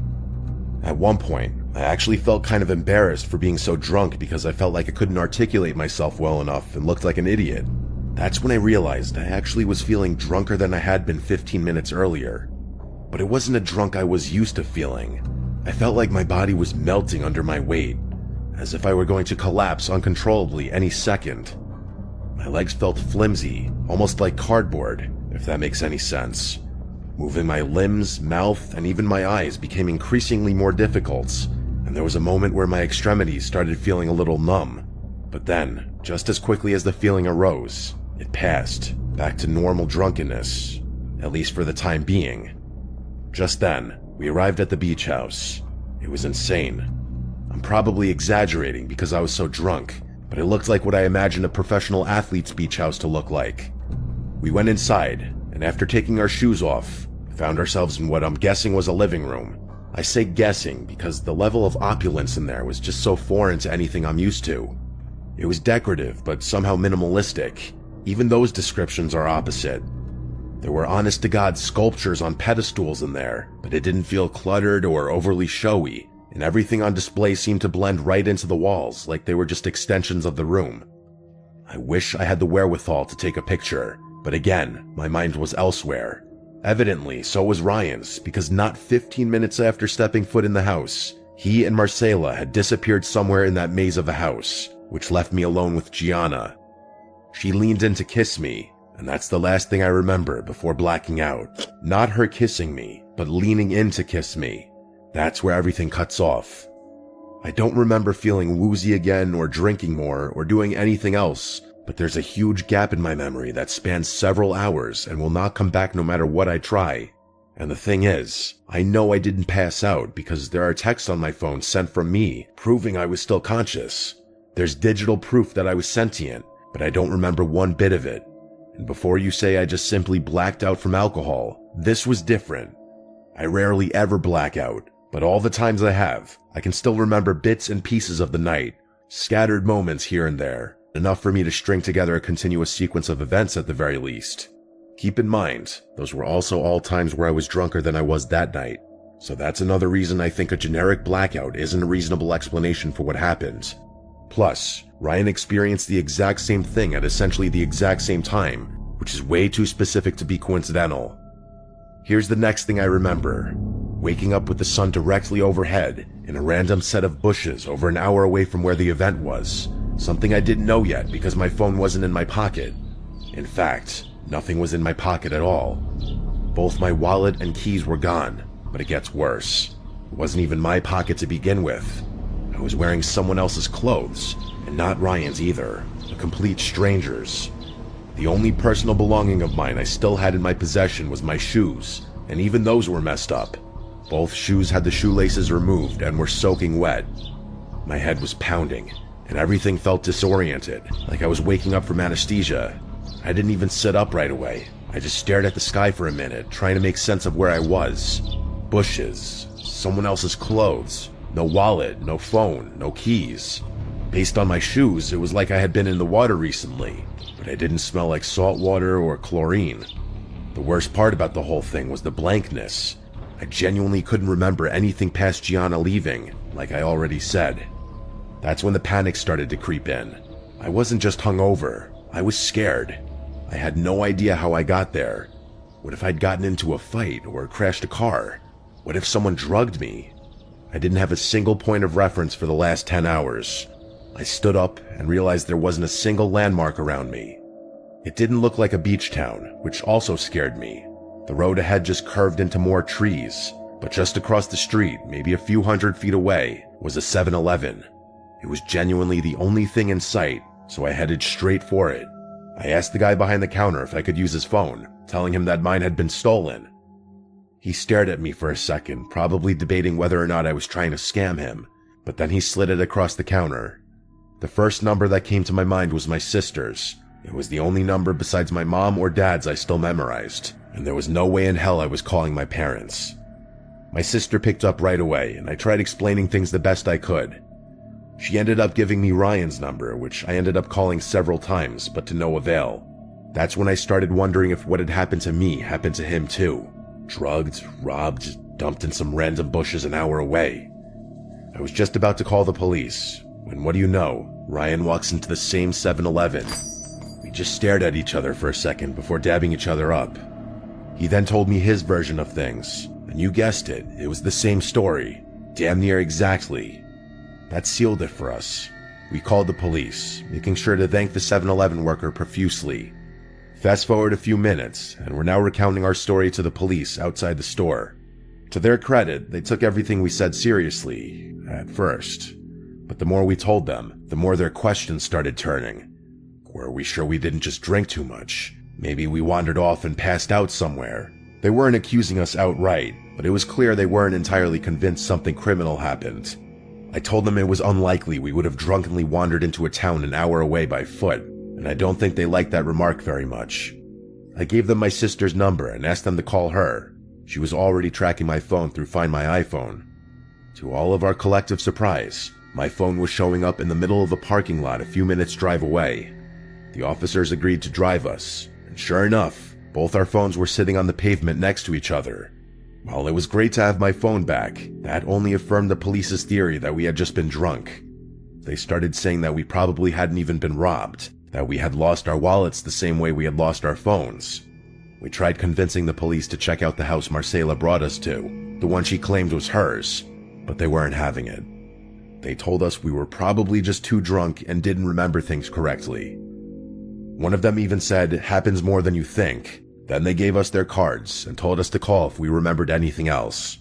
At one point, I actually felt kind of embarrassed for being so drunk because I felt like I couldn't articulate myself well enough and looked like an idiot. That's when I realized I actually was feeling drunker than I had been 15 minutes earlier. But it wasn't a drunk I was used to feeling. I felt like my body was melting under my weight, as if I were going to collapse uncontrollably any second. My legs felt flimsy, almost like cardboard, if that makes any sense. Moving my limbs, mouth, and even my eyes became increasingly more difficult, and there was a moment where my extremities started feeling a little numb. But then, just as quickly as the feeling arose, it passed, back to normal drunkenness, at least for the time being. Just then, we arrived at the beach house. It was insane. I'm probably exaggerating because I was so drunk, but it looked like what I imagined a professional athlete's beach house to look like. We went inside, and after taking our shoes off, found ourselves in what I'm guessing was a living room. I say guessing because the level of opulence in there was just so foreign to anything I'm used to. It was decorative, but somehow minimalistic. Even those descriptions are opposite. There were honest-to-God sculptures on pedestals in there, but it didn't feel cluttered or overly showy, and everything on display seemed to blend right into the walls like they were just extensions of the room. I wish I had the wherewithal to take a picture, but again, my mind was elsewhere. Evidently, so was Ryan's, because not 15 minutes after stepping foot in the house, he and Marcela had disappeared somewhere in that maze of a house, which left me alone with Gianna. She leaned in to kiss me, and that's the last thing I remember before blacking out. Not her kissing me, but leaning in to kiss me. That's where everything cuts off. I don't remember feeling woozy again or drinking more or doing anything else, but there's a huge gap in my memory that spans several hours and will not come back no matter what I try. And the thing is, I know I didn't pass out because there are texts on my phone sent from me proving I was still conscious. There's digital proof that I was sentient, but I don't remember one bit of it. And before you say I just simply blacked out from alcohol, this was different. I rarely ever black out, but all the times I have, I can still remember bits and pieces of the night, scattered moments here and there, enough for me to string together a continuous sequence of events at the very least. Keep in mind, those were also all times where I was drunker than I was that night, so that's another reason I think a generic blackout isn't a reasonable explanation for what happened. Plus, Ryan experienced the exact same thing at essentially the exact same time, which is way too specific to be coincidental. Here's the next thing I remember. Waking up with the sun directly overhead in a random set of bushes over an hour away from where the event was. Something I didn't know yet because my phone wasn't in my pocket. In fact, nothing was in my pocket at all. Both my wallet and keys were gone, but it gets worse. It wasn't even my pocket to begin with. I was wearing someone else's clothes, and not Ryan's either, a complete stranger's. The only personal belonging of mine I still had in my possession was my shoes, and even those were messed up. Both shoes had the shoelaces removed and were soaking wet. My head was pounding, and everything felt disoriented, like I was waking up from anesthesia. I didn't even sit up right away. I just stared at the sky for a minute, trying to make sense of where I was. Bushes, someone else's clothes, no wallet, no phone, no keys. Based on my shoes, it was like I had been in the water recently, but I didn't smell like salt water or chlorine. The worst part about the whole thing was the blankness. I genuinely couldn't remember anything past Gianna leaving, like I already said. That's when the panic started to creep in. I wasn't just hungover, I was scared. I had no idea how I got there. What if I'd gotten into a fight or crashed a car? What if someone drugged me? I didn't have a single point of reference for the last 10 hours. I stood up and realized there wasn't a single landmark around me. It didn't look like a beach town, which also scared me. The road ahead just curved into more trees, but just across the street, maybe a few hundred feet away, was a 7-Eleven. It was genuinely the only thing in sight, so I headed straight for it. I asked the guy behind the counter if I could use his phone, telling him that mine had been stolen. He stared at me for a second, probably debating whether or not I was trying to scam him, but then he slid it across the counter. The first number that came to my mind was my sister's. It was the only number besides my mom or dad's I still memorized, and there was no way in hell I was calling my parents. My sister picked up right away, and I tried explaining things the best I could. She ended up giving me Ryan's number, which I ended up calling several times, but to no avail. That's when I started wondering if what had happened to me happened to him too. Drugged, robbed, dumped in some random bushes an hour away. I was just about to call the police, when what do you know, Ryan walks into the same 7-Eleven. We just stared at each other for a second before dabbing each other up. He then told me his version of things, and you guessed it, it was the same story, damn near exactly. That sealed it for us. We called the police, making sure to thank the 7-Eleven worker profusely. Fast forward a few minutes, and we're now recounting our story to the police outside the store. To their credit, they took everything we said seriously, at first. But the more we told them, the more their questions started turning. Were we sure we didn't just drink too much? Maybe we wandered off and passed out somewhere. They weren't accusing us outright, but it was clear they weren't entirely convinced something criminal happened. I told them it was unlikely we would have drunkenly wandered into a town an hour away by foot, and I don't think they liked that remark very much. I gave them my sister's number and asked them to call her. She was already tracking my phone through Find My iPhone. To all of our collective surprise, my phone was showing up in the middle of a parking lot a few minutes' drive away. The officers agreed to drive us, and sure enough, both our phones were sitting on the pavement next to each other. While it was great to have my phone back, that only affirmed the police's theory that we had just been drunk. They started saying that we probably hadn't even been robbed, that we had lost our wallets the same way we had lost our phones. We tried convincing the police to check out the house Marcela brought us to, the one she claimed was hers, but they weren't having it. They told us we were probably just too drunk and didn't remember things correctly. One of them even said, "It happens more than you think." Then they gave us their cards and told us to call if we remembered anything else.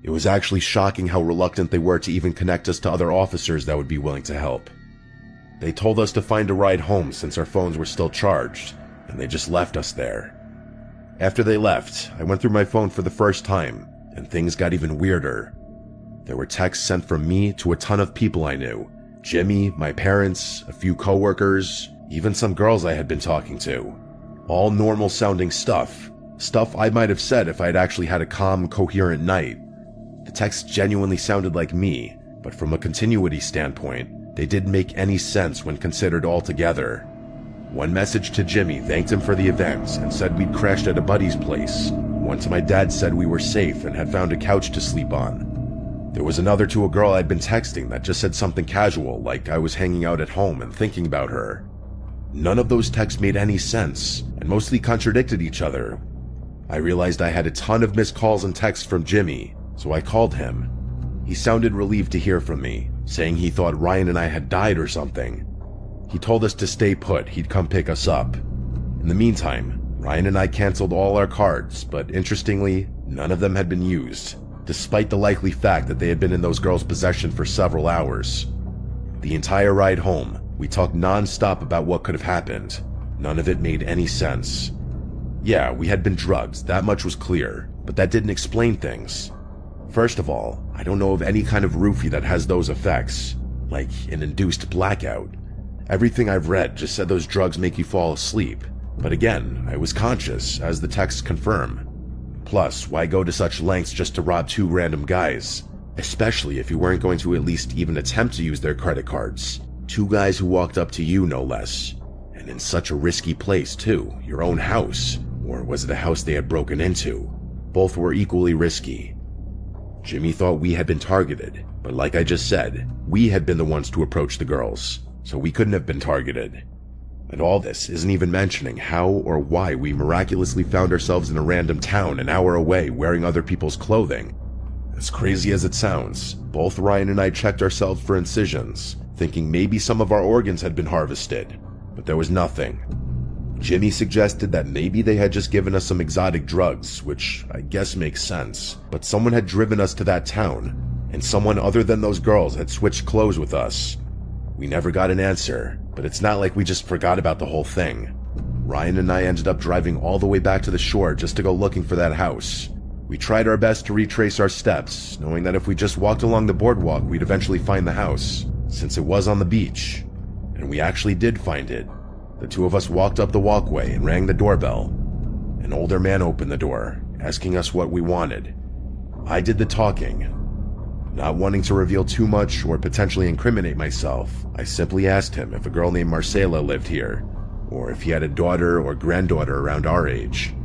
It was actually shocking how reluctant they were to even connect us to other officers that would be willing to help. They told us to find a ride home since our phones were still charged, and they just left us there. After they left, I went through my phone for the first time, and things got even weirder. There were texts sent from me to a ton of people I knew. Jimmy, my parents, a few coworkers, even some girls I had been talking to. All normal sounding stuff. Stuff I might have said if I had actually had a calm, coherent night. The texts genuinely sounded like me, but from a continuity standpoint, they didn't make any sense when considered all together. One message to Jimmy thanked him for the event and said we'd crashed at a buddy's place. One to my dad said we were safe and had found a couch to sleep on. There was another to a girl I'd been texting that just said something casual, like I was hanging out at home and thinking about her. None of those texts made any sense, and mostly contradicted each other. I realized I had a ton of missed calls and texts from Jimmy, so I called him. He sounded relieved to hear from me, saying he thought Ryan and I had died or something. He told us to stay put, he'd come pick us up. In the meantime, Ryan and I canceled all our cards, but interestingly, none of them had been used, despite the likely fact that they had been in those girls' possession for several hours. The entire ride home, we talked non-stop about what could have happened. None of it made any sense. Yeah, we had been drugged, that much was clear, but that didn't explain things. First of all, I don't know of any kind of roofie that has those effects, like an induced blackout. Everything I've read just said those drugs make you fall asleep, but again, I was conscious, as the texts confirm. Plus, why go to such lengths just to rob two random guys? Especially if you weren't going to at least even attempt to use their credit cards. Two guys who walked up to you, no less. And in such a risky place, too, your own house. Or was it a house they had broken into? Both were equally risky. Jimmy thought we had been targeted, but like I just said, we had been the ones to approach the girls, so we couldn't have been targeted. And all this isn't even mentioning how or why we miraculously found ourselves in a random town an hour away wearing other people's clothing. As crazy as it sounds, both Ryan and I checked ourselves for incisions, thinking maybe some of our organs had been harvested, but there was nothing. Jimmy suggested that maybe they had just given us some exotic drugs, which I guess makes sense, but someone had driven us to that town, and someone other than those girls had switched clothes with us. We never got an answer, but it's not like we just forgot about the whole thing. Ryan and I ended up driving all the way back to the shore just to go looking for that house. We tried our best to retrace our steps, knowing that if we just walked along the boardwalk, we'd eventually find the house, since it was on the beach. And we actually did find it. The two of us walked up the walkway and rang the doorbell. An older man opened the door, asking us what we wanted. I did the talking. Not wanting to reveal too much or potentially incriminate myself, I simply asked him if a girl named Marcela lived here, or if he had a daughter or granddaughter around our age.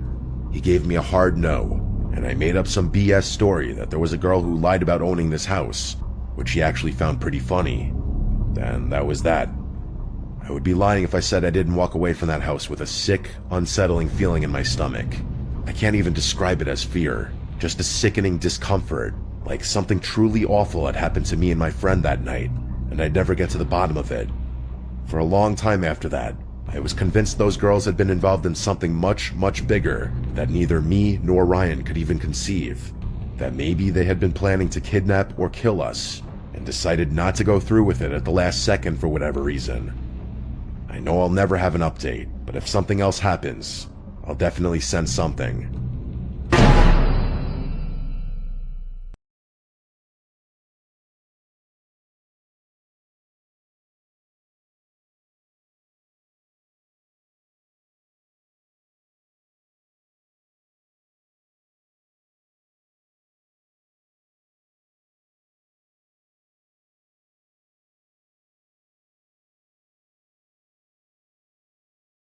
He gave me a hard no, and I made up some BS story that there was a girl who lied about owning this house, which he actually found pretty funny. And that was that. I would be lying if I said I didn't walk away from that house with a sick, unsettling feeling in my stomach. I can't even describe it as fear, just a sickening discomfort, like something truly awful had happened to me and my friend that night, and I'd never get to the bottom of it. For a long time after that, I was convinced those girls had been involved in something much, much bigger that neither me nor Ryan could even conceive. That maybe they had been planning to kidnap or kill us, and decided not to go through with it at the last second for whatever reason. I know I'll never have an update, but if something else happens, I'll definitely send something.